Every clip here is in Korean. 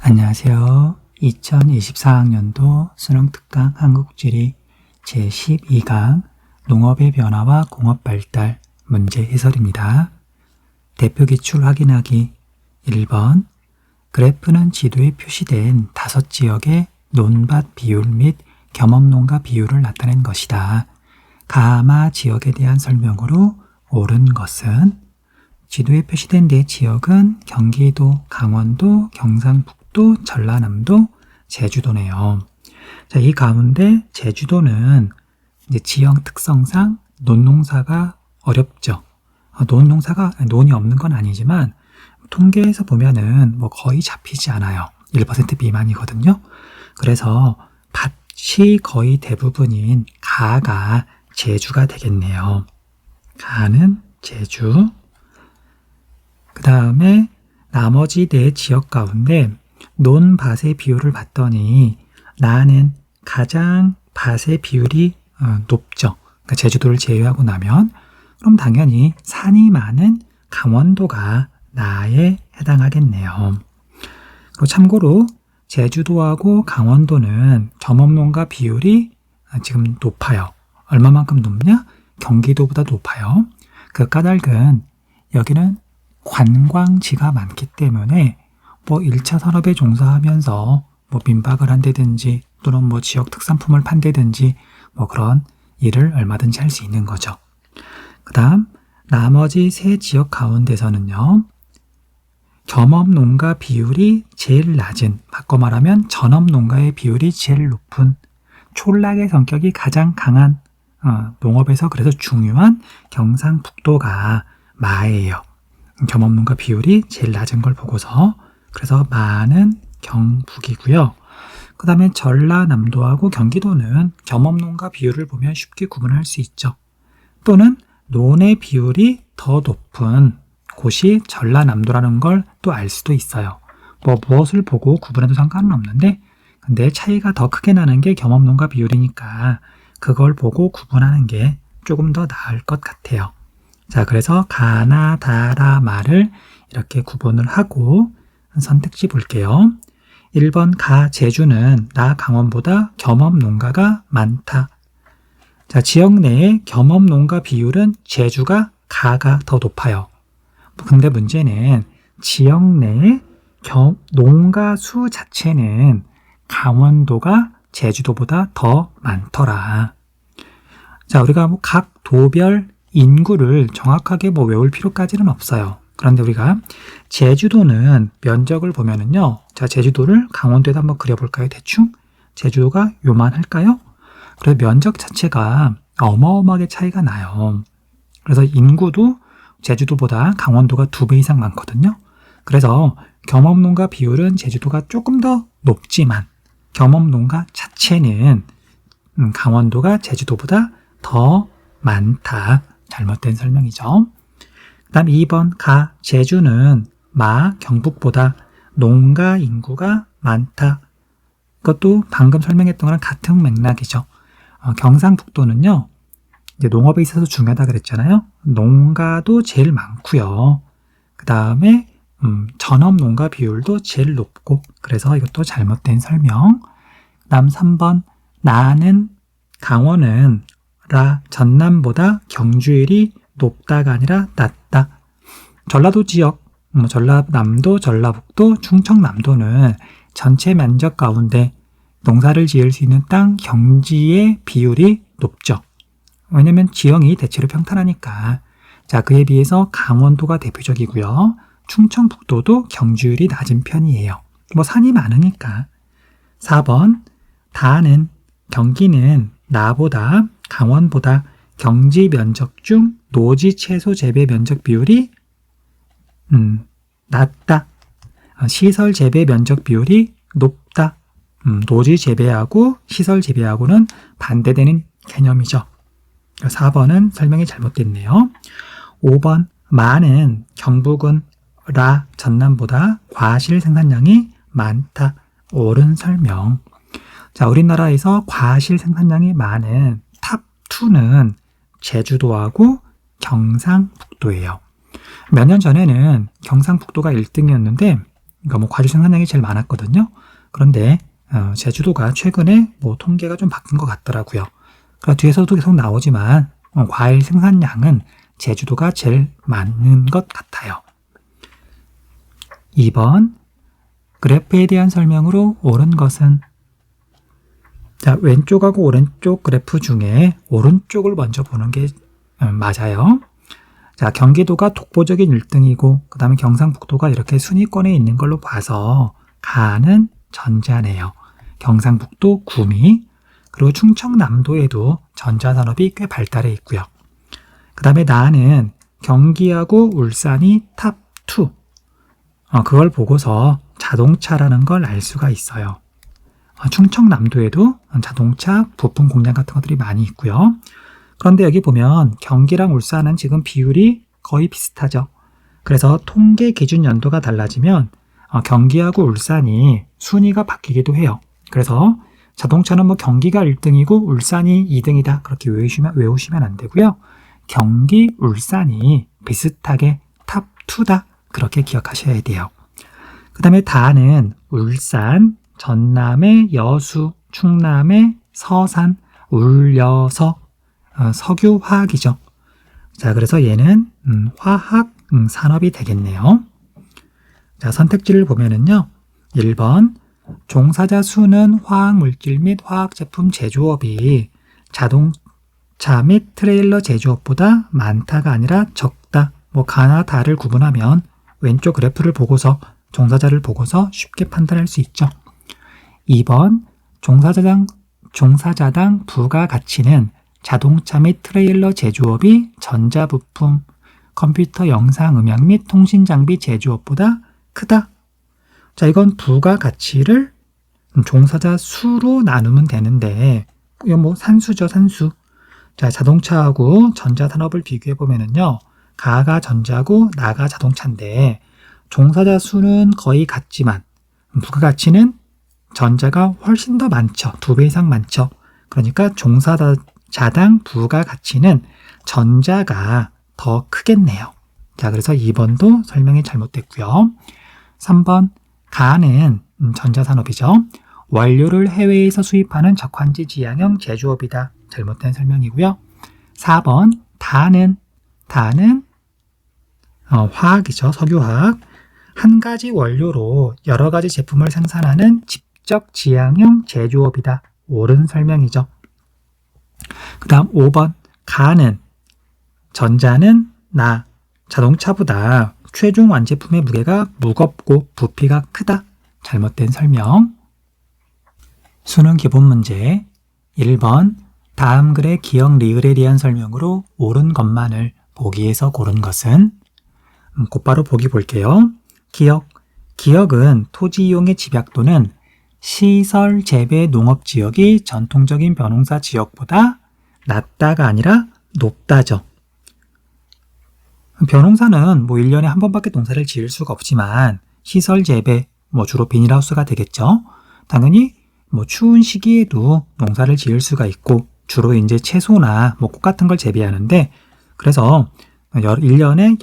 안녕하세요. 2024학년도 수능특강 한국지리 제12강 농업의 변화와 공업발달 문제 해설입니다. 대표 기출 확인하기 1번 그래프는 지도에 표시된 5지역의 논밭 비율 및 겸업농가 비율을 나타낸 것이다. 가마 지역에 대한 설명으로 옳은 것은 지도에 표시된 4지역은 경기도, 강원도, 경상북도, 전라남도, 제주도네요. 자, 이 가운데 제주도는 이제 지형 특성상 논농사가 어렵죠. 논이 없는 건 아니지만 통계에서 보면은 거의 잡히지 않아요. 1% 미만이거든요. 그래서 밭이 거의 대부분인 가가 제주가 되겠네요. 가는 제주. 그 다음에 나머지 4지역 가운데 논밭의 비율을 봤더니 나는 가장 밭의 비율이 높죠. 그러니까 제주도를 제외하고 나면 그럼 당연히 산이 많은 강원도가 나에 해당하겠네요. 그리고 참고로 제주도하고 강원도는 겸업농가 비율이 지금 높아요. 얼마만큼 높냐? 경기도보다 높아요. 그 까닭은 여기는 관광지가 많기 때문에 1차 산업에 종사하면서 민박을 한다든지 또는 지역 특산품을 판다든지 그런 일을 얼마든지 할 수 있는 거죠. 그 다음 나머지 3지역 가운데서는요. 겸업농가 비율이 제일 낮은, 바꿔 말하면 전업농가의 비율이 제일 높은, 촌락의 성격이 가장 강한 농업에서 그래서 중요한 경상북도가 마예요. 겸업농가 비율이 제일 낮은 걸 보고서 그래서 마는 경북이고요. 그 다음에 전라남도하고 경기도는 겸업농가 비율을 보면 쉽게 구분할 수 있죠. 또는 논의 비율이 더 높은 곳이 전라남도라는 걸 또 알 수도 있어요. 무엇을 보고 구분해도 상관은 없는데 근데 차이가 더 크게 나는 게 겸업농가 비율이니까 그걸 보고 구분하는 게 조금 더 나을 것 같아요. 자, 그래서 가나, 다라, 마를 이렇게 구분을 하고 선택지 볼게요. 1번 가, 제주는 나 강원보다 겸업농가가 많다. 자, 지역 내의 겸업농가 비율은 제주가 가가 더 높아요. 근데 문제는 지역 내의 농가 수 자체는 강원도가 제주도보다 더 많더라. 자, 우리가 각 도별 인구를 정확하게 외울 필요까지는 없어요. 그런데 우리가 제주도는 면적을 보면은요. 자, 제주도를 강원도에다 한번 그려볼까요? 대충? 제주도가 요만할까요? 그래서 면적 자체가 어마어마하게 차이가 나요. 그래서 인구도 제주도보다 강원도가 2배 이상 많거든요. 그래서 겸업농가 비율은 제주도가 조금 더 높지만 겸업농가 자체는 강원도가 제주도보다 더 많다. 잘못된 설명이죠. 그 다음 2번 가, 제주는 마, 경북보다 농가 인구가 많다. 이것도 방금 설명했던 거랑 같은 맥락이죠. 경상북도는요. 이제 농업에 있어서 중요하다 그랬잖아요. 농가도 제일 많고요. 그 다음에 전업 농가 비율도 제일 높고 그래서 이것도 잘못된 설명. 그 다음 3번 나는 강원은 전남보다 경주율이 높다가 아니라 낮다. 전라도 지역, 전라남도, 전라북도, 충청남도는 전체 면적 가운데 농사를 지을 수 있는 땅 경지의 비율이 높죠. 왜냐면 지형이 대체로 평탄하니까. 자, 그에 비해서 강원도가 대표적이고요. 충청북도도 경주율이 낮은 편이에요. 산이 많으니까. 4번 경기는 나보다 강원보다 경지 면적 중 노지 채소 재배 면적 비율이 낮다. 시설 재배 면적 비율이 높다. 노지 재배하고 시설 재배하고는 반대되는 개념이죠. 4번은 설명이 잘못됐네요. 5번 마는 경북은 전남보다 과실 생산량이 많다. 옳은 설명. 자, 우리나라에서 과실 생산량이 많은 탑2는 제주도하고 경상북도예요. 몇 년 전에는 경상북도가 1등이었는데 그러니까 뭐 과일 생산량이 제일 많았거든요. 그런데 제주도가 최근에 뭐 통계가 좀 바뀐 것 같더라고요. 그러니까 뒤에서도 계속 나오지만 과일 생산량은 제주도가 제일 많은 것 같아요. 2번 그래프에 대한 설명으로 옳은 것은 자, 왼쪽하고 오른쪽 그래프 중에 오른쪽을 먼저 보는 게 맞아요. 자, 경기도가 독보적인 1등이고 그 다음에 경상북도가 이렇게 순위권에 있는 걸로 봐서 가는 전자네요. 경상북도 구미 그리고 충청남도에도 전자산업이 꽤 발달해 있고요. 그 다음에 나는 경기하고 울산이 탑2 그걸 보고서 자동차라는 걸 알 수가 있어요. 충청남도에도 자동차 부품 공장 같은 것들이 많이 있고요. 그런데 여기 보면 경기랑 울산은 지금 비율이 거의 비슷하죠. 그래서 통계 기준 연도가 달라지면 경기하고 울산이 순위가 바뀌기도 해요. 그래서 자동차는 뭐 경기가 1등이고 울산이 2등이다 그렇게 외우시면 안 되고요. 경기, 울산이 비슷하게 탑2다 그렇게 기억하셔야 돼요. 그 다음에 다는 울산, 전남의 여수, 충남의 서산, 울여서 석유화학이죠. 자, 그래서 얘는 화학 산업이 되겠네요. 자, 선택지를 보면은요. 1번 종사자 수는 화학물질 및 화학제품 제조업이 자동차 및 트레일러 제조업보다 많다가 아니라 적다. 뭐 가나 다를 구분하면 왼쪽 그래프를 보고서 종사자를 보고서 쉽게 판단할 수 있죠. 2번 종사자당 부가가치는 자동차 및 트레일러 제조업이 전자부품, 컴퓨터, 영상, 음향 및 통신장비 제조업보다 크다. 자, 이건 부가가치를 종사자 수로 나누면 되는데 이건 뭐 산수죠, 산수. 자, 자동차하고 전자산업을 비교해 보면은요. 가가 전자고 나가 자동차인데 종사자 수는 거의 같지만 부가가치는 전자가 훨씬 더 많죠. 2배 이상 많죠. 그러니까 종사자당 부가가치는 전자가 더 크겠네요. 자, 그래서 2번도 설명이 잘못됐고요. 3번 가는 전자산업이죠. 원료를 해외에서 수입하는 적환지 지향형 제조업이다. 잘못된 설명이고요. 4번 다는 화학이죠. 석유화학. 한 가지 원료로 여러 가지 제품을 생산하는 직접 지향형 제조업이다. 옳은 설명이죠. 그 다음 5번 가는 전자는 자동차보다 최종 완제품의 무게가 무겁고 부피가 크다. 잘못된 설명. 수능 기본 문제 1번 다음 글의 기억 리을에 대한 설명으로 옳은 것만을 보기에서 고른 것은 곧바로 보기 볼게요. 기억은 토지 이용의 집약 또는 시설 재배 농업 지역이 전통적인 벼농사 지역보다 낮다가 아니라 높다죠. 벼농사는 뭐 1년에 한 번밖에 농사를 지을 수가 없지만 시설 재배, 뭐 주로 비닐하우스가 되겠죠. 당연히 뭐 추운 시기에도 농사를 지을 수가 있고 주로 이제 채소나 뭐 꽃 같은 걸 재배하는데 그래서 1년에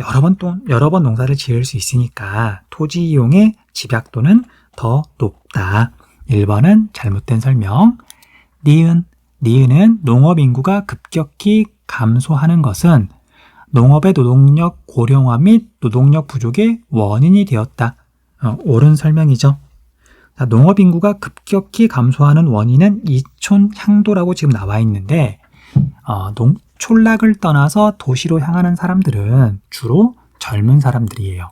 여러 번 농사를 지을 수 있으니까 토지 이용의 집약도는 더 높다. 1번은 잘못된 설명. 니은은 농업 인구가 급격히 감소하는 것은 농업의 노동력 고령화 및 노동력 부족의 원인이 되었다. 옳은 설명이죠. 자, 농업 인구가 급격히 감소하는 원인은 이촌 향도라고 지금 나와 있는데 촌락을 떠나서 도시로 향하는 사람들은 주로 젊은 사람들이에요.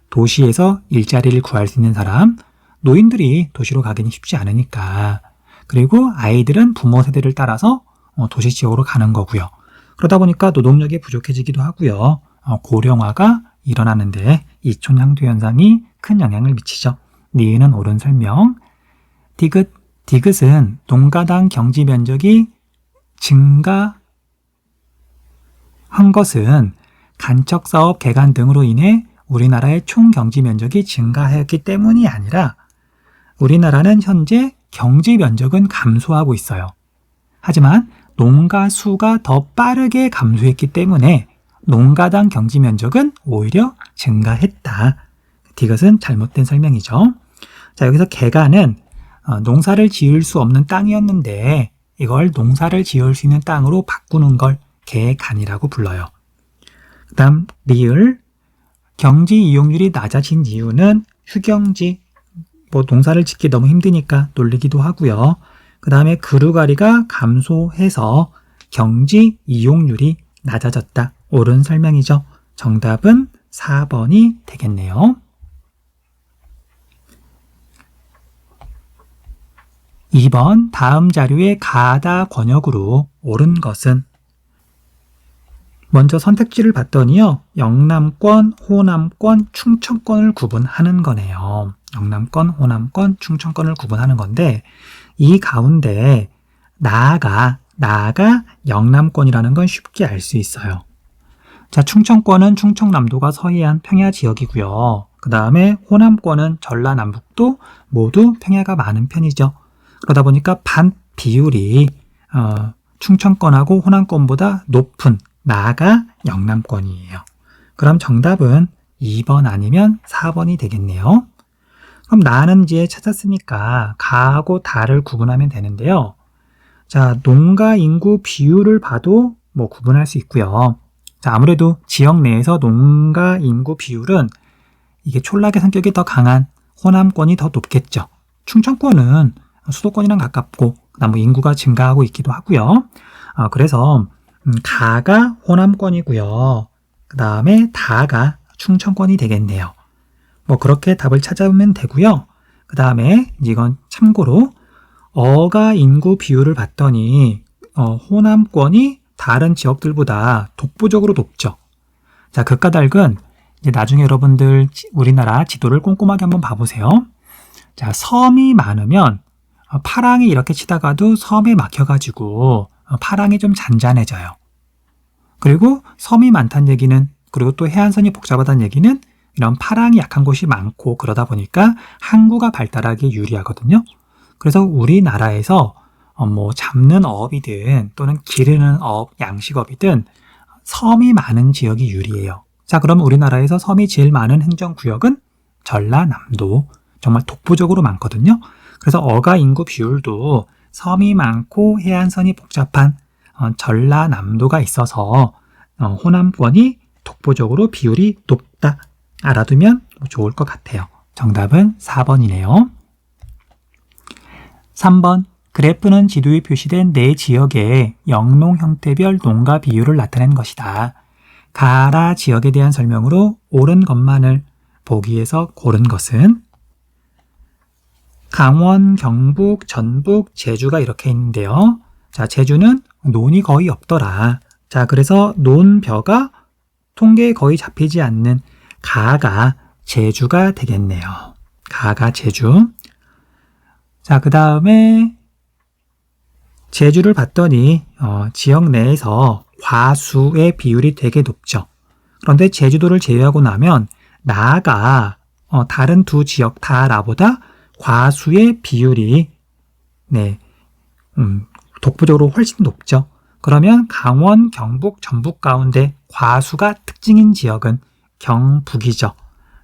도시에서 일자리를 구할 수 있는 사람, 노인들이 도시로 가기는 쉽지 않으니까. 그리고 아이들은 부모 세대를 따라서 도시 지역으로 가는 거고요. 그러다 보니까 노동력이 부족해지기도 하고요. 고령화가 일어나는데 이촌향도 현상이 큰 영향을 미치죠. 니은은 옳은 설명. 디귿은 농가당 경지 면적이 증가한 것은 간척사업 개간 등으로 인해 우리나라의 총 경지 면적이 증가했기 때문이 아니라 우리나라는 현재 경지 면적은 감소하고 있어요. 하지만 농가 수가 더 빠르게 감소했기 때문에 농가당 경지 면적은 오히려 증가했다. 디귿은 잘못된 설명이죠. 자, 여기서 개간은 농사를 지을 수 없는 땅이었는데 이걸 농사를 지을 수 있는 땅으로 바꾸는 걸 개간이라고 불러요. 그 다음 리을, 경지 이용률이 낮아진 이유는 휴경지, 농사를 짓기 너무 힘드니까 놀리기도 하고요. 그 다음에 그루가리가 감소해서 경지 이용률이 낮아졌다. 옳은 설명이죠. 정답은 4번이 되겠네요. 2번 다음 자료의 가다 권역으로 옳은 것은? 먼저 선택지를 봤더니요. 영남권, 호남권, 충청권을 구분하는 거네요. 영남권, 호남권, 충청권을 구분하는 건데 이 가운데 나아가 영남권이라는 건 쉽게 알 수 있어요. 자, 충청권은 충청남도가 서해안 평야 지역이고요. 그 다음에 호남권은 전라남북도 모두 평야가 많은 편이죠. 그러다 보니까 반 비율이 충청권하고 호남권보다 높은 나가 영남권이에요. 그럼 정답은 2번 아니면 4번이 되겠네요. 그럼 나는 이제 찾았으니까 가하고 다를 구분하면 되는데요. 자, 농가 인구 비율을 봐도 구분할 수 있고요. 자, 아무래도 지역 내에서 농가 인구 비율은 이게 촌락의 성격이 더 강한 호남권이 더 높겠죠. 충청권은 수도권이랑 가깝고 그다음 인구가 증가하고 있기도 하고요. 그래서 가가 호남권이고요. 그 다음에 다가 충청권이 되겠네요. 그렇게 답을 찾아보면 되고요. 그 다음에 이건 참고로 어가 인구 비율을 봤더니 호남권이 다른 지역들보다 독보적으로 높죠. 자, 극과 닭은 이제 나중에 여러분들 우리나라 지도를 꼼꼼하게 한번 봐보세요. 자, 섬이 많으면 파랑이 이렇게 치다가도 섬에 막혀가지고 파랑이 좀 잔잔해져요. 그리고 섬이 많다는 얘기는, 그리고 또 해안선이 복잡하다는 얘기는 이런 파랑이 약한 곳이 많고 그러다 보니까 항구가 발달하기 유리하거든요. 그래서 우리나라에서 잡는 어업이든 또는 기르는 어업, 양식업이든 섬이 많은 지역이 유리해요. 자, 그럼 우리나라에서 섬이 제일 많은 행정구역은 전라남도, 정말 독보적으로 많거든요. 그래서 어가 인구 비율도 섬이 많고 해안선이 복잡한 전라남도가 있어서 호남권이 독보적으로 비율이 높다. 알아두면 좋을 것 같아요. 정답은 4번이네요. 3번, 그래프는 지도에 표시된 네 지역의 영농 형태별 농가 비율을 나타낸 것이다. 가라 지역에 대한 설명으로 옳은 것만을 보기에서 고른 것은? 강원, 경북, 전북, 제주가 이렇게 있는데요. 자, 제주는 논이 거의 없더라. 자, 그래서 논벼가 통계에 거의 잡히지 않는 가가 제주가 되겠네요. 가가 제주. 자, 그 다음에 제주를 봤더니 지역 내에서 과수의 비율이 되게 높죠. 그런데 제주도를 제외하고 나면 나아가 다른 두 지역 다 나보다 과수의 비율이 독보적으로 훨씬 높죠. 그러면 강원, 경북, 전북 가운데 과수가 특징인 지역은 경북이죠.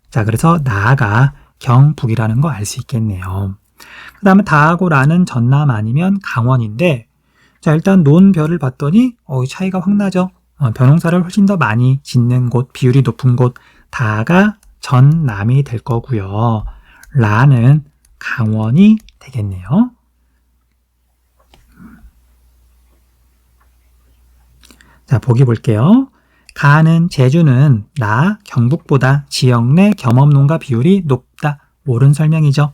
자, 그래서 나아가 경북이라는 거 알 수 있겠네요. 그 다음에 다하고 라는 전남 아니면 강원인데, 자, 일단 논벼를 봤더니 차이가 확 나죠. 벼농사를 훨씬 더 많이 짓는 곳, 비율이 높은 곳 다가 전남이 될 거고요. 라는 강원이 되겠네요. 자, 보기 볼게요. 가는 제주는 나 경북보다 지역 내 겸업농가 비율이 높다. 옳은 설명이죠.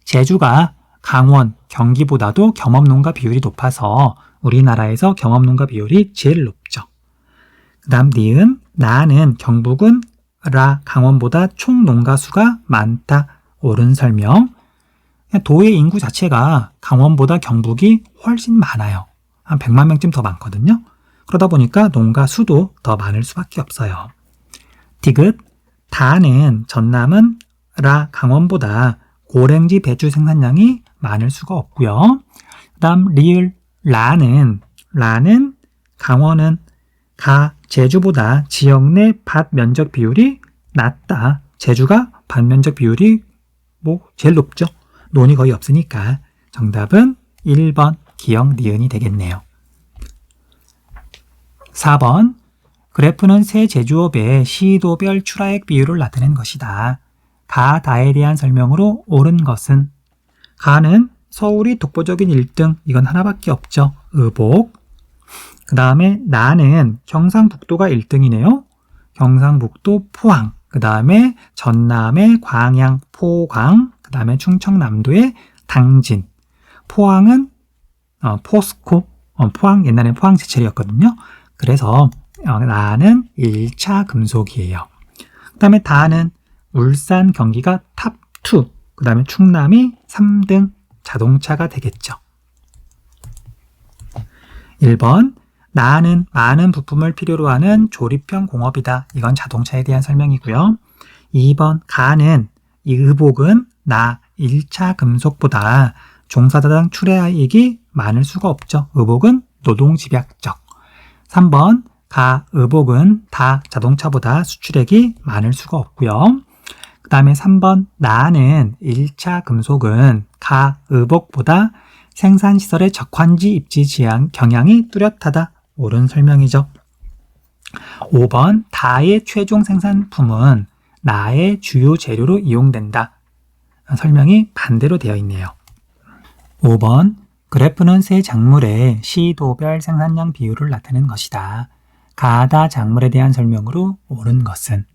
제주가 강원, 경기보다도 겸업농가 비율이 높아서 우리나라에서 겸업농가 비율이 제일 높죠. 그 다음 니은, 나는 경북은 라 강원보다 총 농가 수가 많다. 옳은 설명. 도의 인구 자체가 강원보다 경북이 훨씬 많아요. 한 100만 명쯤 더 많거든요. 그러다 보니까 농가 수도 더 많을 수밖에 없어요. 디귿, 다는 전남은 라 강원보다 고랭지 배추 생산량이 많을 수가 없고요. 그 다음 리을, 라는 강원은 가 제주보다 지역 내 밭 면적 비율이 낮다. 제주가 반면적 비율이 뭐 제일 높죠. 논이 거의 없으니까 정답은 1번 기역, 니은이 되겠네요. 4번 그래프는 세 제조업의 시도별 출하액 비율을 나타낸 것이다. 가, 다에 대한 설명으로 옳은 것은 가는 서울이 독보적인 1등, 이건 하나밖에 없죠. 의복. 그 다음에 나는 경상북도가 1등이네요. 경상북도 포항. 그 다음에 전남의 광양, 포광. 그 다음에 충청남도의 당진. 포항은 포스코. 포항, 옛날엔 포항제철이었거든요. 그래서 나는 1차 금속이에요. 그 다음에 다는 울산, 경기가 탑2. 그 다음에 충남이 3등 자동차가 되겠죠. 1번 나는 많은 부품을 필요로 하는 조립형 공업이다. 이건 자동차에 대한 설명이고요. 2번 가는 이 의복은 나 1차 금속보다 종사자당 출하액이 많을 수가 없죠. 의복은 노동집약적. 3번 가 의복은 다 자동차보다 수출액이 많을 수가 없고요. 그 다음에 3번 나는 1차 금속은 가 의복보다 생산시설의 적환지 입지 경향이 뚜렷하다. 옳은 설명이죠. 5번 다의 최종 생산품은 나의 주요 재료로 이용된다. 설명이 반대로 되어 있네요. 5번 그래프는 세 작물의 시도별 생산량 비율을 나타낸 것이다. 가다 작물에 대한 설명으로 옳은 것은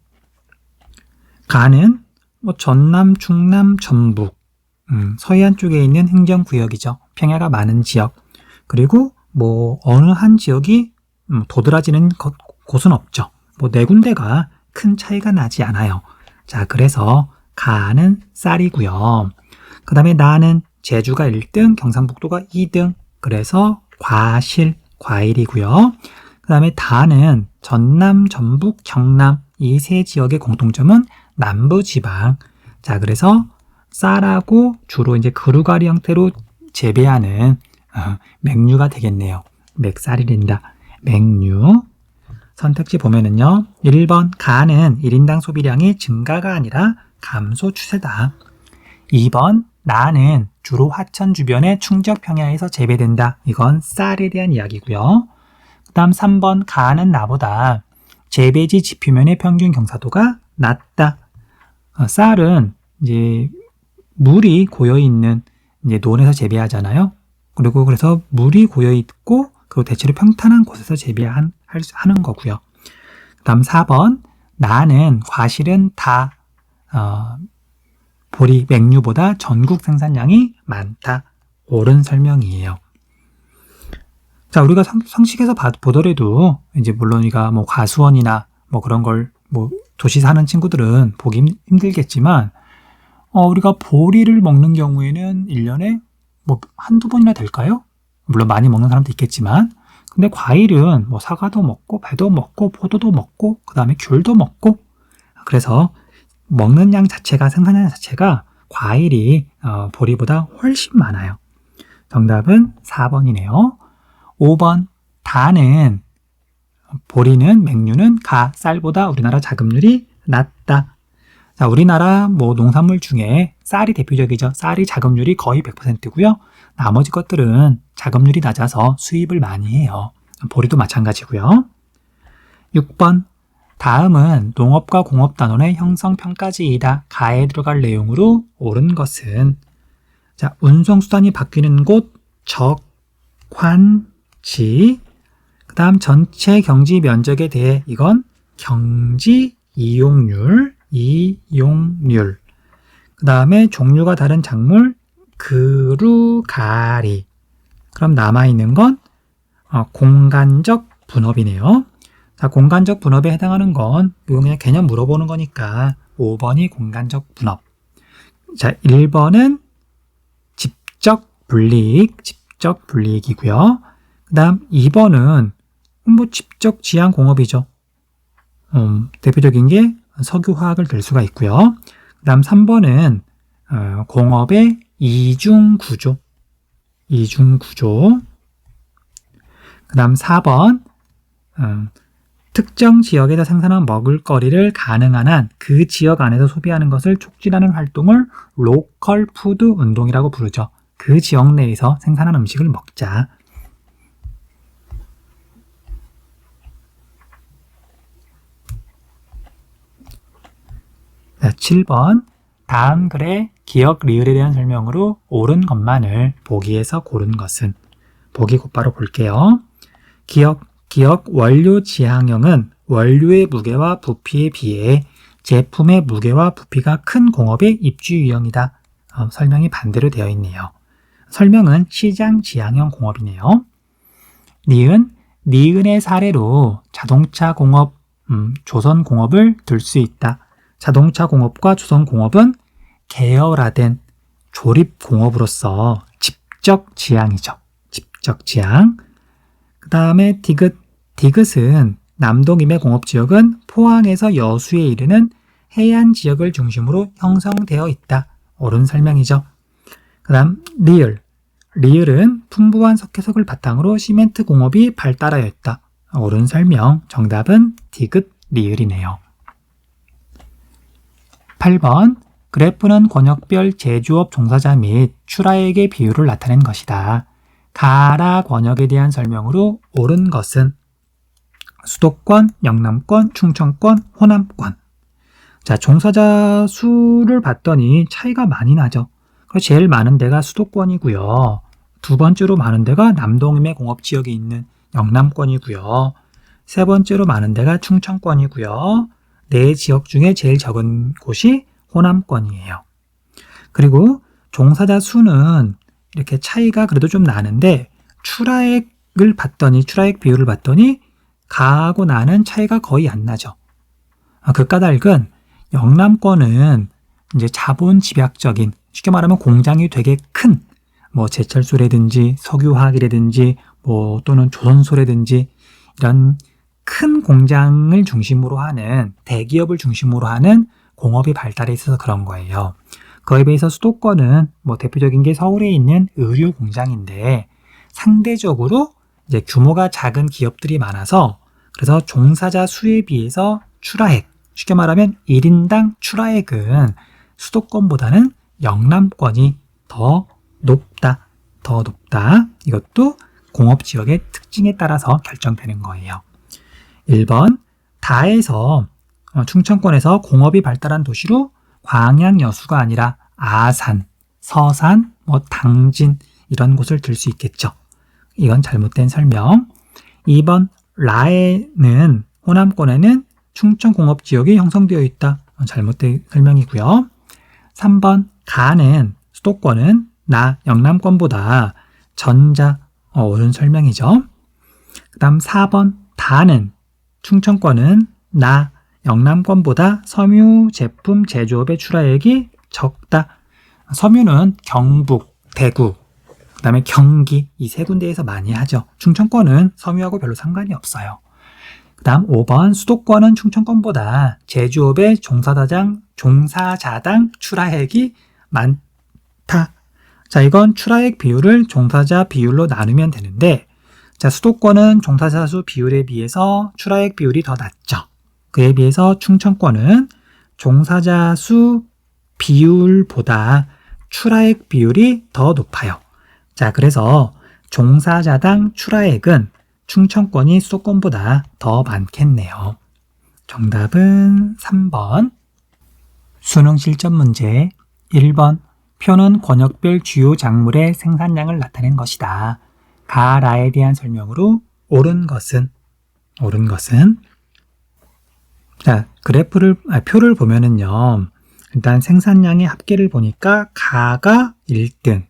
가는 전남, 충남, 전북 서해안 쪽에 있는 행정구역이죠. 평야가 많은 지역. 그리고 어느 한 지역이 도드라지는 곳은 없죠. 네 군데가 큰 차이가 나지 않아요. 자, 그래서 가는 쌀이고요. 그 다음에 나는 제주가 1등, 경상북도가 2등. 그래서 과실, 과일이고요. 그 다음에 다는 전남, 전북, 경남 이 세 지역의 공통점은 남부지방. 자, 그래서 쌀하고 주로 이제 그루가리 형태로 재배하는 맹류가 되겠네요. 맥쌀이 된다. 맹류. 선택지 보면은요. 1번 가는 1인당 소비량이 증가가 아니라 감소 추세다. 2번 나는 주로 화천 주변의 충적 평야에서 재배된다. 이건 쌀에 대한 이야기고요. 그 다음 3번 가는 나보다 재배지 지표면의 평균 경사도가 낮다. 쌀은 이제 물이 고여있는 이제 논에서 재배하잖아요. 그리고 그래서 물이 고여있고 그리고 대체로 평탄한 곳에서 재배하는 거고요. 그 다음 4번 나는 과실은 다 보리, 맹류보다 전국 생산량이 많다. 옳은 설명이에요. 자, 우리가 상식에서 보더라도 이제 물론 우리가 과수원이나 그런 걸 도시 사는 친구들은 보기 힘들겠지만 우리가 보리를 먹는 경우에는 1년에 한두 번이나 될까요? 물론 많이 먹는 사람도 있겠지만 근데 과일은 사과도 먹고 배도 먹고 포도도 먹고 그 다음에 귤도 먹고 그래서 먹는 양 자체가 생산량 자체가 과일이 보리보다 훨씬 많아요. 정답은 4번이네요. 5번 다는 보리는 맹류는 가, 쌀보다 우리나라 자급률이 낮다. 자, 우리나라 농산물 중에 쌀이 대표적이죠. 쌀이 자급률이 거의 100%고요. 나머지 것들은 자급률이 낮아서 수입을 많이 해요. 보리도 마찬가지고요. 6번 다음은 농업과 공업 단원의 형성 평가지이다. 가에 들어갈 내용으로 옳은 것은 자, 운송수단이 바뀌는 곳 적환지 그 다음 전체 경지 면적에 대해 이건 경지 이용률 그 다음에 종류가 다른 작물 그루가리 그럼 남아있는 건 공간적 분업이네요. 자, 공간적 분업에 해당하는 건 이거 그냥 개념 물어보는 거니까 5번이 공간적 분업. 자, 1번은 집적 불이익이고요. 그 다음 2번은 집적 지향 공업이죠. 대표적인 게 석유화학을 들 수가 있고요. 그 다음 3번은 공업의 이중구조. 그 다음 4번 특정 지역에서 생산한 먹을거리를 가능한 한 그 지역 안에서 소비하는 것을 촉진하는 활동을 로컬 푸드 운동이라고 부르죠. 그 지역 내에서 생산한 음식을 먹자. 자, 7번. 다음 글의 기억 리을에 대한 설명으로 옳은 것만을 보기에서 고른 것은? 보기 곧바로 볼게요. 기억 원료 지향형은 원료의 무게와 부피에 비해 제품의 무게와 부피가 큰 공업의 입주 유형이다. 설명이 반대로 되어 있네요. 설명은 시장 지향형 공업이네요. 니은의 사례로 자동차 공업, 조선 공업을 들 수 있다. 자동차 공업과 조선 공업은 계열화된 조립 공업으로서 직접 지향이죠. 직접 지향. 그 다음에 디귿은 남동임의 공업지역은 포항에서 여수에 이르는 해안 지역을 중심으로 형성되어 있다. 옳은 설명이죠. 그 다음 리을은 풍부한 석회석을 바탕으로 시멘트 공업이 발달하였다. 옳은 설명. 정답은 디귿 리을이네요. 8번. 그래프는 권역별 제조업 종사자 및 출하액의 비율을 나타낸 것이다. 가라 권역에 대한 설명으로 옳은 것은? 수도권, 영남권, 충청권, 호남권. 자, 종사자 수를 봤더니 차이가 많이 나죠. 제일 많은 데가 수도권이고요. 두 번째로 많은 데가 남동임의 공업지역에 있는 영남권이고요. 세 번째로 많은 데가 충청권이고요. 네 지역 중에 제일 적은 곳이 호남권이에요. 그리고 종사자 수는 이렇게 차이가 그래도 좀 나는데 출하액 비율을 봤더니 가하고 나는 차이가 거의 안 나죠. 그 까닭은 영남권은 이제 자본 집약적인, 쉽게 말하면 공장이 되게 큰, 제철소라든지 석유화학이라든지 또는 조선소라든지 이런 큰 공장을 중심으로 하는, 대기업을 중심으로 하는 공업이 발달해 있어서 그런 거예요. 그에 비해서 수도권은 대표적인 게 서울에 있는 의류 공장인데 상대적으로 이제 규모가 작은 기업들이 많아서, 그래서 종사자 수에 비해서 출하액, 쉽게 말하면 1인당 출하액은 수도권보다는 영남권이 더 높다. 이것도 공업지역의 특징에 따라서 결정되는 거예요. 1번. 다에서 충청권에서 공업이 발달한 도시로 광양 여수가 아니라 아산, 서산, 당진 이런 곳을 들 수 있겠죠. 이건 잘못된 설명. 2번. 라에는 호남권에는 충청공업지역이 형성되어 있다. 잘못된 설명이고요. 3번. 가는 수도권은 영남권보다 전자, 옳은 설명이죠. 그 다음 4번. 다는 충청권은 영남권보다 섬유 제품 제조업의 출하액이 적다. 섬유는 경북, 대구, 그 다음에 경기 이 세 군데에서 많이 하죠. 충청권은 섬유하고 별로 상관이 없어요. 그 다음 5번. 수도권은 충청권보다 제조업의 종사자당 출하액이 많다. 자, 이건 출하액 비율을 종사자 비율로 나누면 되는데, 자, 수도권은 종사자 수 비율에 비해서 출하액 비율이 더 낮죠. 그에 비해서 충청권은 종사자 수 비율보다 출하액 비율이 더 높아요. 자, 그래서 종사자당 출하액은 충청권이 수도권보다 더 많겠네요. 정답은 3번. 수능 실전 문제 1번. 표는 권역별 주요 작물의 생산량을 나타낸 것이다. 가라에 대한 설명으로 옳은 것은? 자, 표를 보면은요, 일단 생산량의 합계를 보니까 가가 1등,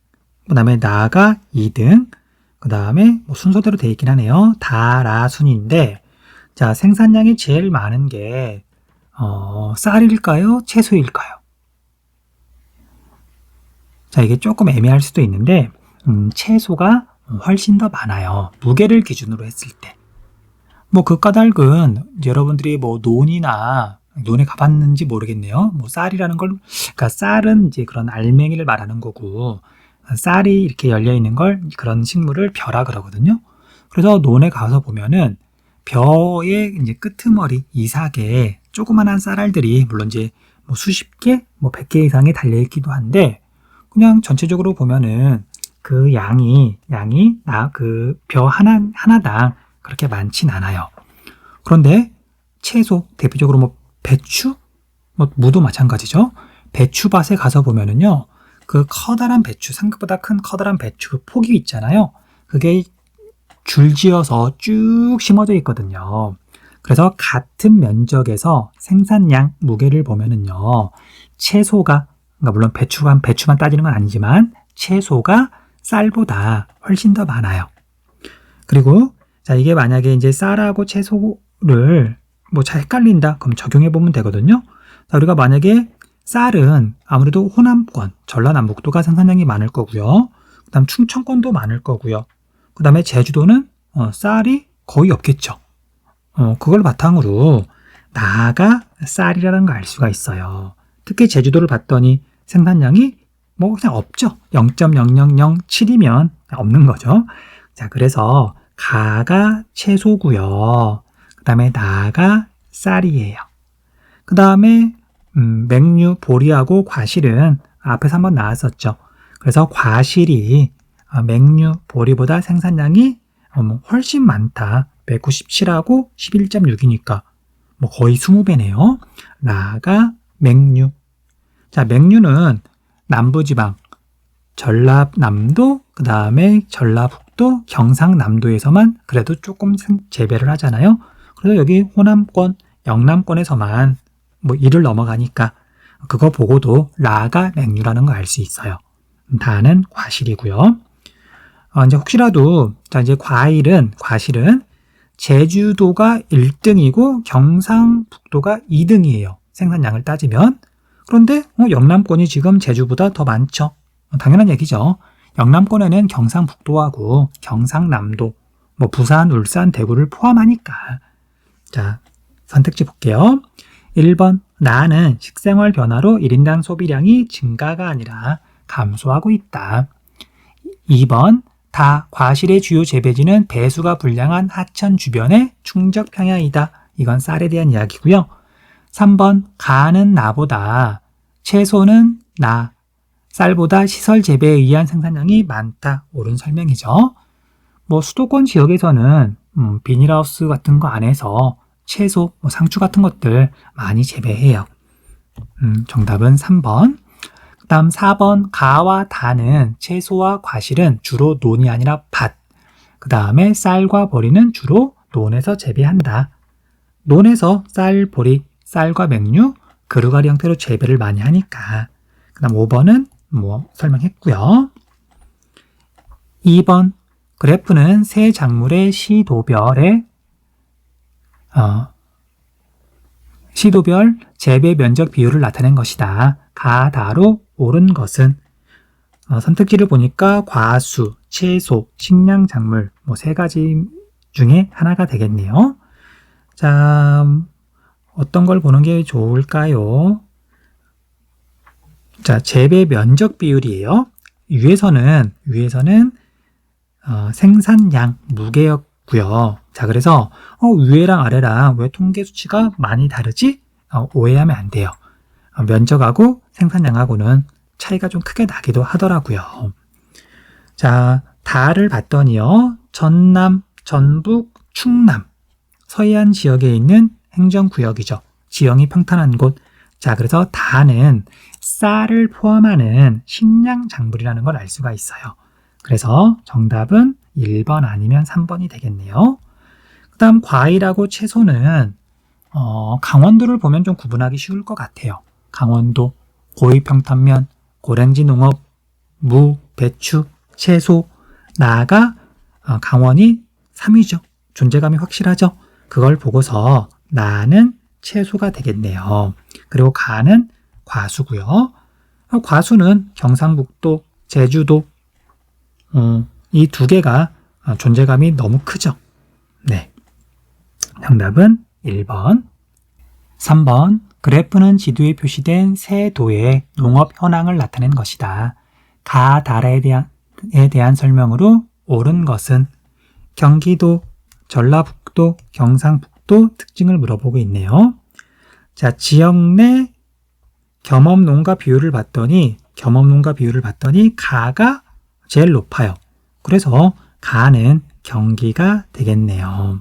그 다음에 나가 2등, 그 다음에 순서대로 되어 있긴 하네요. 다라 순인데, 자, 생산량이 제일 많은 게 쌀일까요? 채소일까요? 자, 이게 조금 애매할 수도 있는데 채소가 훨씬 더 많아요. 무게를 기준으로 했을 때. 그 까닭은 여러분들이 논에 가봤는지 모르겠네요. 쌀이라는 걸, 그러니까 쌀은 이제 그런 알맹이를 말하는 거고, 쌀이 이렇게 열려 있는 걸, 그런 식물을 벼라 그러거든요. 그래서 논에 가서 보면은 벼의 이제 끄트머리 이삭에 조그만한 쌀알들이 물론 이제 뭐 수십 개, 뭐 100개 이상이 달려 있기도 한데 그냥 전체적으로 보면은 그 양이 그 벼 하나당 그렇게 많진 않아요. 그런데 채소 대표적으로 뭐 배추, 뭐 무도 마찬가지죠. 배추밭에 가서 보면은요, 그 커다란 배추, 생각보다 큰 커다란 배추 그 폭이 있잖아요. 그게 줄지어서 쭉 심어져 있거든요. 그래서 같은 면적에서 생산량 무게를 보면은요, 채소가, 그러니까 물론 배추만 따지는 건 아니지만 채소가 쌀보다 훨씬 더 많아요. 그리고 자, 이게 만약에 이제 쌀하고 채소를 뭐 잘 헷갈린다, 그럼 적용해 보면 되거든요. 자, 우리가 만약에 쌀은 아무래도 호남권, 전라남북도가 생산량이 많을 거고요. 그다음 충청권도 많을 거고요. 그다음에 제주도는 쌀이 거의 없겠죠. 그걸 바탕으로 나가 쌀이라는 걸 알 수가 있어요. 특히 제주도를 봤더니 생산량이 뭐 그냥 없죠. 0.0007이면 없는 거죠. 자, 그래서 가가 채소고요. 그 다음에 나가 쌀이에요. 그 다음에 맹류, 보리하고 과실은 앞에서 한번 나왔었죠. 그래서 과실이 맹류, 보리보다 생산량이 훨씬 많다. 197하고 11.6이니까 뭐 거의 20배네요. 나가 맹류. 자, 맹류는 남부지방, 전라남도, 그 다음에 전라북도, 경상남도에서만 그래도 조금 재배를 하잖아요. 그래서 여기 호남권, 영남권에서만 뭐 이를 넘어가니까 그거 보고도 라가 맹류라는 거 알 수 있어요. 다는 과실이고요. 이제 혹시라도 자 이제 과실은 제주도가 1등이고 경상북도가 2등이에요. 생산량을 따지면. 그런데 영남권이 지금 제주보다 더 많죠. 당연한 얘기죠. 영남권에는 경상북도하고 경상남도, 뭐 부산, 울산, 대구를 포함하니까. 자, 선택지 볼게요. 1번, 나는 식생활 변화로 1인당 소비량이 증가가 아니라 감소하고 있다. 2번, 과실의 주요 재배지는 배수가 불량한 하천 주변의 충적 평야이다. 이건 쌀에 대한 이야기고요. 3번, 가는 나보다, 채소는 나, 쌀보다 시설 재배에 의한 생산량이 많다. 옳은 설명이죠. 뭐 수도권 지역에서는 비닐하우스 같은 거 안에서 채소, 뭐 상추 같은 것들 많이 재배해요. 정답은 3번. 그 다음 4번, 가와 다는 채소와 과실은 주로 논이 아니라 밭. 그 다음에 쌀과 보리는 주로 논에서 재배한다. 논에서 쌀, 보리, 쌀과 맹류, 그루가리 형태로 재배를 많이 하니까. 그 다음 5번은 뭐 설명했고요. 2번, 그래프는 세 작물의 시도별 재배 면적 비율을 나타낸 것이다. 가다로 옳은 것은 선택지를 보니까 과수, 채소, 식량작물 뭐 세 가지 중에 하나가 되겠네요. 자, 어떤 걸 보는 게 좋을까요? 자, 재배 면적 비율이에요. 위에서는 생산량, 무게였고요. 자, 그래서 위에랑 아래랑 왜 통계 수치가 많이 다르지? 오해하면 안 돼요. 면적하고 생산량하고는 차이가 좀 크게 나기도 하더라고요. 자, 다를 봤더니요. 전남, 전북, 충남, 서해안 지역에 있는 행정구역이죠. 지형이 평탄한 곳. 자, 그래서 다는 쌀을 포함하는 식량작물이라는 걸 알 수가 있어요. 그래서 정답은 1번 아니면 3번이 되겠네요. 그 다음 과일하고 채소는 강원도를 보면 좀 구분하기 쉬울 것 같아요. 강원도, 고위평탄면, 고랭지 농업, 무, 배추, 채소, 나가 강원이 3위죠. 존재감이 확실하죠. 그걸 보고서 나는 채소가 되겠네요. 그리고 가는 과수고요. 과수는 경상북도, 제주도 이 두 개가 존재감이 너무 크죠. 네. 정답은 1번. 3번. 그래프는 지도에 표시된 세 도의 농업 현황을 나타낸 것이다. 가, 달에 대한 설명으로 옳은 것은 경기도, 전라북도, 경상북도 특징을 물어보고 있네요. 자, 지역 내 겸업농가 비율을 봤더니 가가 제일 높아요. 그래서 가는 경기가 되겠네요.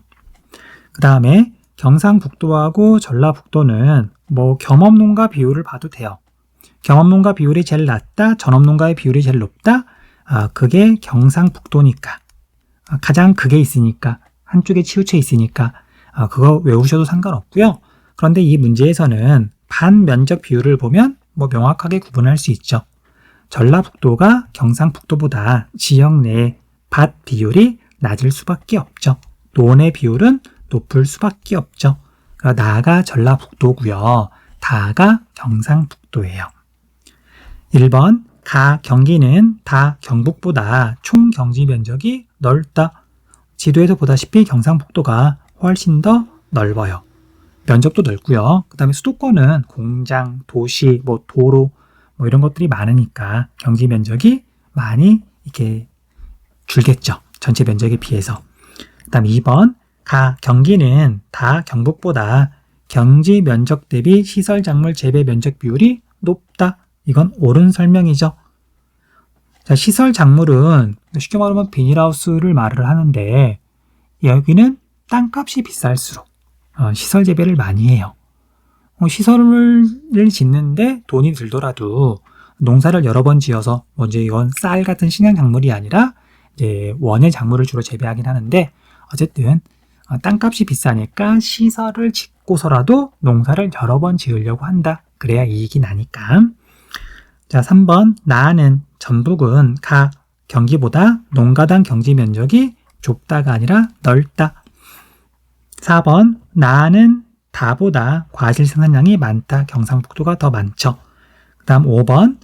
그 다음에 경상북도하고 전라북도는 뭐 겸업농가 비율을 봐도 돼요. 겸업농가 비율이 제일 낮다, 전업농가의 비율이 제일 높다. 그게 경상북도니까. 가장 극에 있으니까, 한쪽에 치우쳐 있으니까 그거 외우셔도 상관없고요. 그런데 이 문제에서는 반면적 비율을 보면 뭐 명확하게 구분할 수 있죠. 전라북도가 경상북도보다 지역 내 밭 비율이 낮을 수밖에 없죠. 논의 비율은 높을 수밖에 없죠. 그러니까 나가 전라북도고요. 다가 경상북도예요. 1번 경기는 다 경북보다 총 경지 면적이 넓다. 지도에서 보다시피 경상북도가 훨씬 더 넓어요. 면적도 넓고요. 그 다음에 수도권은 공장, 도시, 도로 이런 것들이 많으니까 경지 면적이 많이 이렇게 줄겠죠. 전체 면적에 비해서. 그 다음 2번 경기는 다 경북보다 경지 면적 대비 시설 작물 재배 면적 비율이 높다. 이건 옳은 설명이죠. 자, 시설 작물은 쉽게 말하면 비닐하우스를 말을 하는데 여기는 땅값이 비쌀수록 시설 재배를 많이 해요. 시설을 짓는데 돈이 들더라도 농사를 여러 번 지어서 이제 이건 쌀 같은 신양 작물이 아니라 이제 원예 작물을 주로 재배하긴 하는데 어쨌든 땅값이 비싸니까 시설을 짓고서라도 농사를 여러 번 지으려고 한다. 그래야 이익이 나니까. 자, 3번 나는 전북은 경기보다 농가당 경지 면적이 좁다가 아니라 넓다. 4번 나는 다보다 과실 생산량이 많다. 경상북도가 더 많죠. 그 다음 5번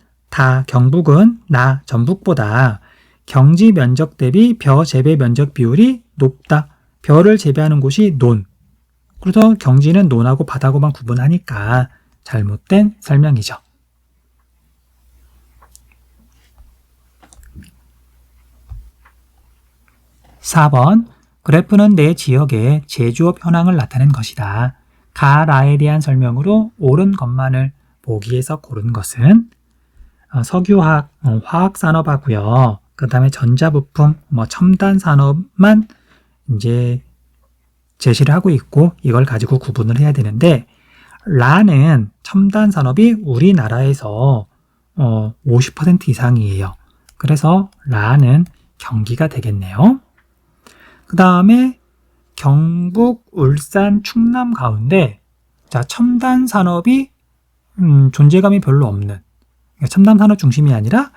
경북은 전북보다 경지 면적 대비 벼 재배 면적 비율이 높다. 벼를 재배하는 곳이 논. 그래서 경지는 논하고 밭하고만 구분하니까 잘못된 설명이죠. 4번 그래프는 내 지역의 제조업 현황을 나타낸 것이다. 가라에 대한 설명으로 옳은 것만을 보기에서 고른 것은 석유화학, 화학산업하고요. 그 다음에 전자부품, 첨단산업만 이제 제시를 하고 있고 이걸 가지고 구분을 해야 되는데 라는 첨단산업이 우리나라에서 50% 이상이에요. 그래서 라는 경기가 되겠네요. 그 다음에 경북, 울산, 충남 가운데 첨단 산업이 존재감이 별로 없는 첨단 산업 중심이 아니라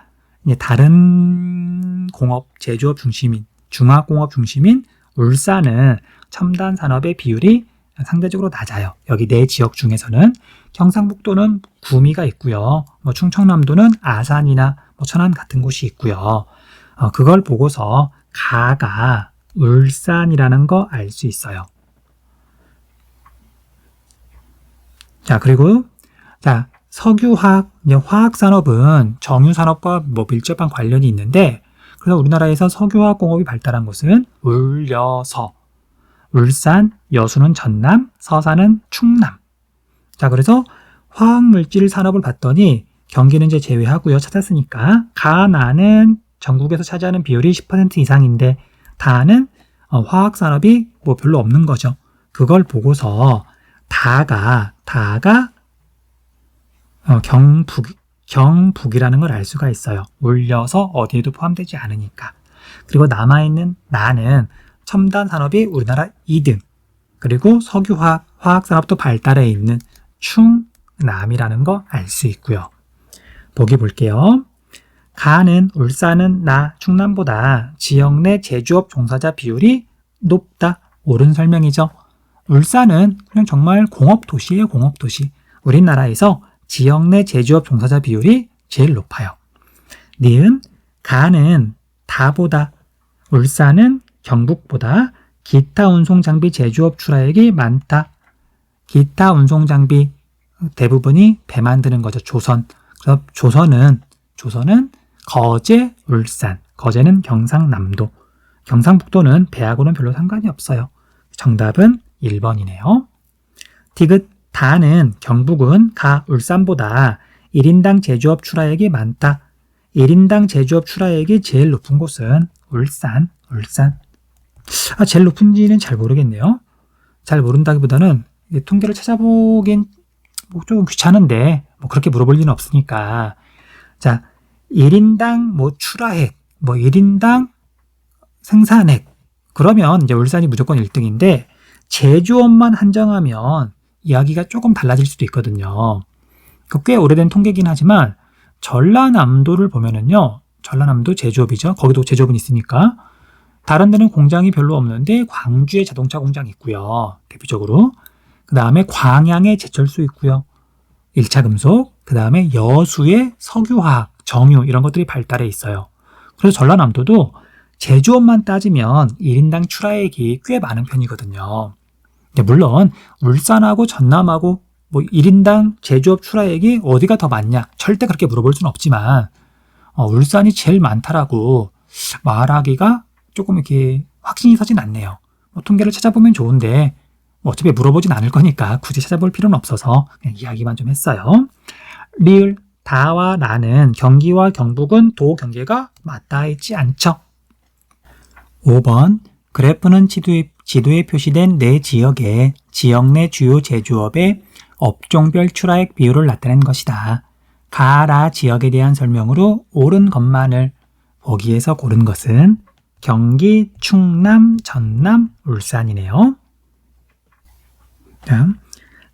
다른 공업, 제조업 중심인 중화공업 중심인 울산은 첨단 산업의 비율이 상대적으로 낮아요. 여기 내 지역 중에서는 경상북도는 구미가 있고요. 충청남도는 아산이나 천안 같은 곳이 있고요. 그걸 보고서 가가 울산이라는 거 알 수 있어요. 자, 그리고 석유화학, 화학산업은 정유산업과 밀접한 관련이 있는데 그래서 우리나라에서 석유화학 공업이 발달한 곳은 울여서, 울산, 여수는 전남, 서산은 충남. 자, 그래서 화학물질 산업을 봤더니 경기는 이제 제외하고요. 찾았으니까 가나는 전국에서 차지하는 비율이 10% 이상인데 다는 화학산업이 별로 없는 거죠. 그걸 보고서 다가 경북이라는 걸 알 수가 있어요. 울려서 어디에도 포함되지 않으니까. 그리고 남아있는 나는 첨단 산업이 우리나라 2등. 그리고 석유화학, 화학산업도 발달해 있는 충남이라는 거 알 수 있고요. 보기 볼게요. 가는 울산은 충남보다 지역 내 제조업 종사자 비율이 높다. 옳은 설명이죠. 울산은 그냥 정말 공업도시예요. 공업도시. 우리나라에서 지역 내 제조업 종사자 비율이 제일 높아요. 니은 가는 다보다 울산은 경북보다 기타 운송장비 제조업 출하액이 많다. 기타 운송장비 대부분이 배 만드는 거죠. 조선. 그래서 조선은 거제, 울산, 거제는 경상남도, 경상북도는 배하고는 별로 상관이 없어요. 정답은 1번이네요. 디귿 다는 경북은 가 울산보다 1인당 제조업 출하액이 많다. 1인당 제조업 출하액이 제일 높은 곳은 울산. 제일 높은지는 잘 모르겠네요. 잘 모른다기보다는 통계를 찾아보긴 조금 귀찮은데 그렇게 물어볼 리는 없으니까. 자, 1인당 출하액, 1인당 생산액. 그러면 이제 울산이 무조건 1등인데 제조업만 한정하면 이야기가 조금 달라질 수도 있거든요. 꽤 오래된 통계긴 하지만 전라남도를 보면은요. 전라남도 제조업이죠. 거기도 제조업은 있으니까. 다른 데는 공장이 별로 없는데 광주에 자동차 공장이 있고요. 대표적으로. 그 다음에 광양에 제철소 있고요. 1차 금속. 그 다음에 여수에 석유화학, 정유 이런 것들이 발달해 있어요. 그래서 전라남도도 제조업만 따지면 1인당 출하액이 꽤 많은 편이거든요. 물론 울산하고 전남하고 1인당 제조업 출하액이 어디가 더 많냐 절대 그렇게 물어볼 수는 없지만 울산이 제일 많다라고 말하기가 조금 이렇게 확신이 서진 않네요. 통계를 찾아보면 좋은데 어차피 물어보진 않을 거니까 굳이 찾아볼 필요는 없어서 그냥 이야기만 좀 했어요. 리을 다와 라는 경기와 경북은 도 경계가 맞닿아 있지 않죠. 5번 그래프는 지도에 표시된 네 지역의 지역 내 주요 제조업의 업종별 출하액 비율을 나타낸 것이다. 가, 라 지역에 대한 설명으로 옳은 것만을 보기에서 고른 것은 경기, 충남, 전남, 울산이네요.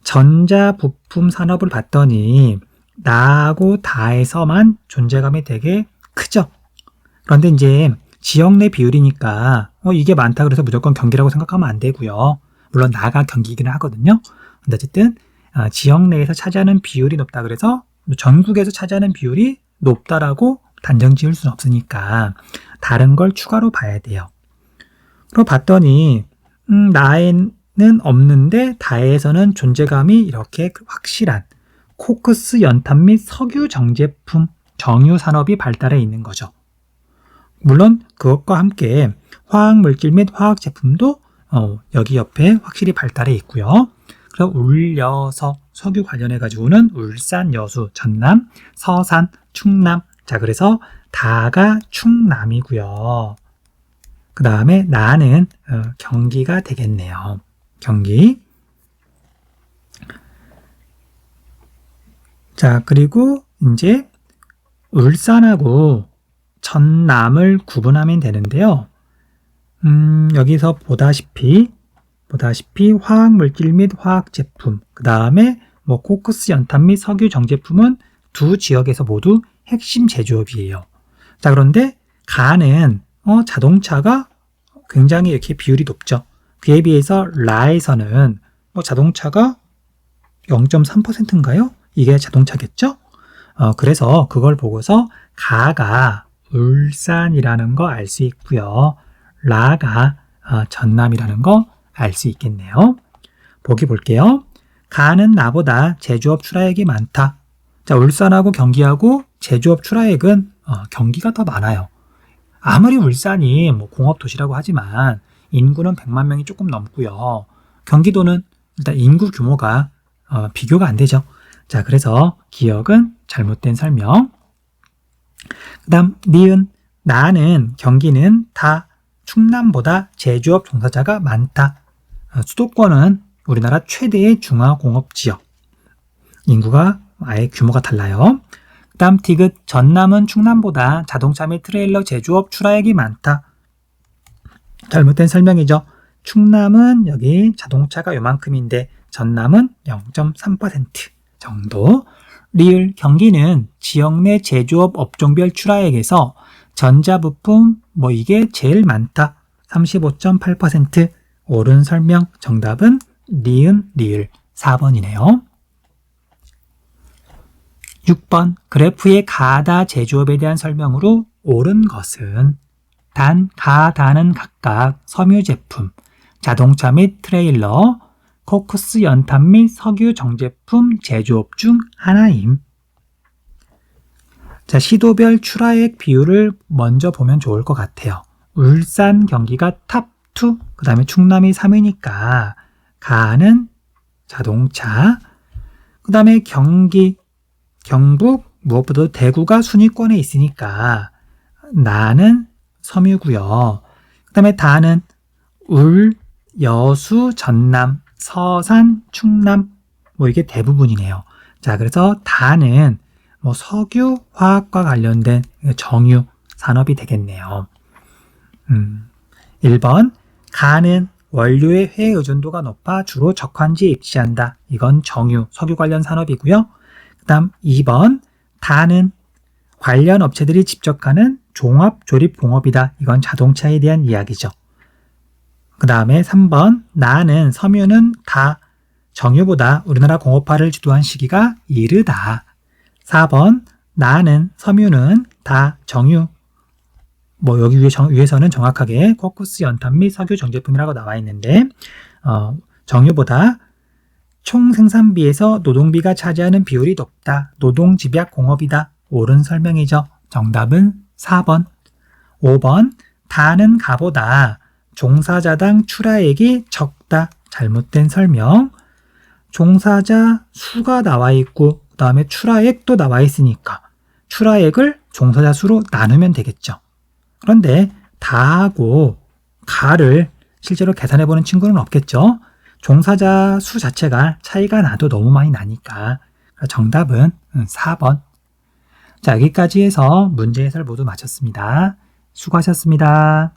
전자부품 산업을 봤더니 나하고 다에서만 존재감이 되게 크죠. 그런데 이제 지역 내 비율이니까 이게 많다 그래서 무조건 경기라고 생각하면 안 되고요. 물론 나가 경기이기는 하거든요. 근데 어쨌든 지역 내에서 차지하는 비율이 높다 그래서 전국에서 차지하는 비율이 높다라고 단정 지을 수는 없으니까 다른 걸 추가로 봐야 돼요. 그리고 봤더니 나에는 없는데 다에서는 존재감이 이렇게 확실한 코크스 연탄 및 석유 정제품, 정유 산업이 발달해 있는 거죠. 물론 그것과 함께 화학물질 및 화학제품도 여기 옆에 확실히 발달해 있고요. 그래서 울여서 석유 관련해 가지고는 울산, 여수, 전남, 서산, 충남. 자, 그래서 다가 충남이고요. 그 다음에 나는 경기가 되겠네요. 경기. 자, 그리고 이제 울산하고 전남을 구분하면 되는데요. 여기서 보다시피 화학물질 및 화학제품, 그 다음에 코크스 연탄 및 석유 정제품은 두 지역에서 모두 핵심 제조업이에요. 자, 그런데 가는 자동차가 굉장히 이렇게 비율이 높죠. 그에 비해서 라에서는 자동차가 0.3%인가요? 이게 자동차겠죠? 그래서 그걸 보고서 가가 울산이라는 거 알 수 있고요. 라가 전남이라는 거 알 수 있겠네요. 보기 볼게요. 가는 나보다 제조업 출하액이 많다. 자, 울산하고 경기하고 제조업 출하액은 경기가 더 많아요. 아무리 울산이 공업 도시라고 하지만 인구는 100만 명이 조금 넘고요. 경기도는 일단 인구 규모가 비교가 안 되죠. 자, 그래서 기억은 잘못된 설명. 그 다음 니은 나는 경기는 다 충남보다 제조업 종사자가 많다. 수도권은 우리나라 최대의 중화공업지역. 인구가 아예 규모가 달라요. 그 다음 디귿 전남은 충남보다 자동차 및 트레일러 제조업 출하액이 많다. 잘못된 설명이죠. 충남은 여기 자동차가 요만큼인데 전남은 0.3% 정도. 리을 경기는 지역 내 제조업 업종별 출하액에서 전자부품 이게 제일 많다. 35.8%. 옳은 설명. 정답은 니은 리을 4번이네요. 6번 그래프의 가다 제조업에 대한 설명으로 옳은 것은 단, 가, 다는 각각 섬유 제품, 자동차 및 트레일러, 코크스 연탄 및 석유 정제품 제조업 중 하나임. 자, 시도별 출하액 비율을 먼저 보면 좋을 것 같아요. 울산, 경기가 탑 2, 그 다음에 충남이 3이니까 가는 자동차, 그 다음에 경기, 경북, 무엇보다도 대구가 순위권에 있으니까 나는 섬유고요. 그 다음에 다는 울, 여수, 전남, 서산, 충남, 뭐 이게 대부분이네요. 자, 그래서 다는 뭐 석유, 화학과 관련된 정유 산업이 되겠네요. 1번, 가는 원료의 회 의존도가 높아 주로 적환지에 입지한다. 이건 정유, 석유 관련 산업이고요. 그 다음 2번, 다는 관련 업체들이 직접 하는 종합조립공업이다. 이건 자동차에 대한 이야기죠. 그 다음에 3번, 나는 섬유는 다 정유보다 우리나라 공업화를 주도한 시기가 이르다. 4번, 나는 섬유는 다 정유, 뭐 여기 위에서는 정확하게 코쿠스 연탄 및 석유 정제품이라고 나와 있는데 정유보다 총 생산비에서 노동비가 차지하는 비율이 높다. 노동집약 공업이다. 옳은 설명이죠. 정답은 4번. 5번, 다는 가보다 종사자당 출하액이 적다. 잘못된 설명. 종사자 수가 나와 있고 그 다음에 출하액도 나와 있으니까 출하액을 종사자 수로 나누면 되겠죠. 그런데 다하고 가를 실제로 계산해보는 친구는 없겠죠. 종사자 수 자체가 차이가 나도 너무 많이 나니까 정답은 4번. 자, 여기까지 해서 문제 해설 모두 마쳤습니다. 수고하셨습니다.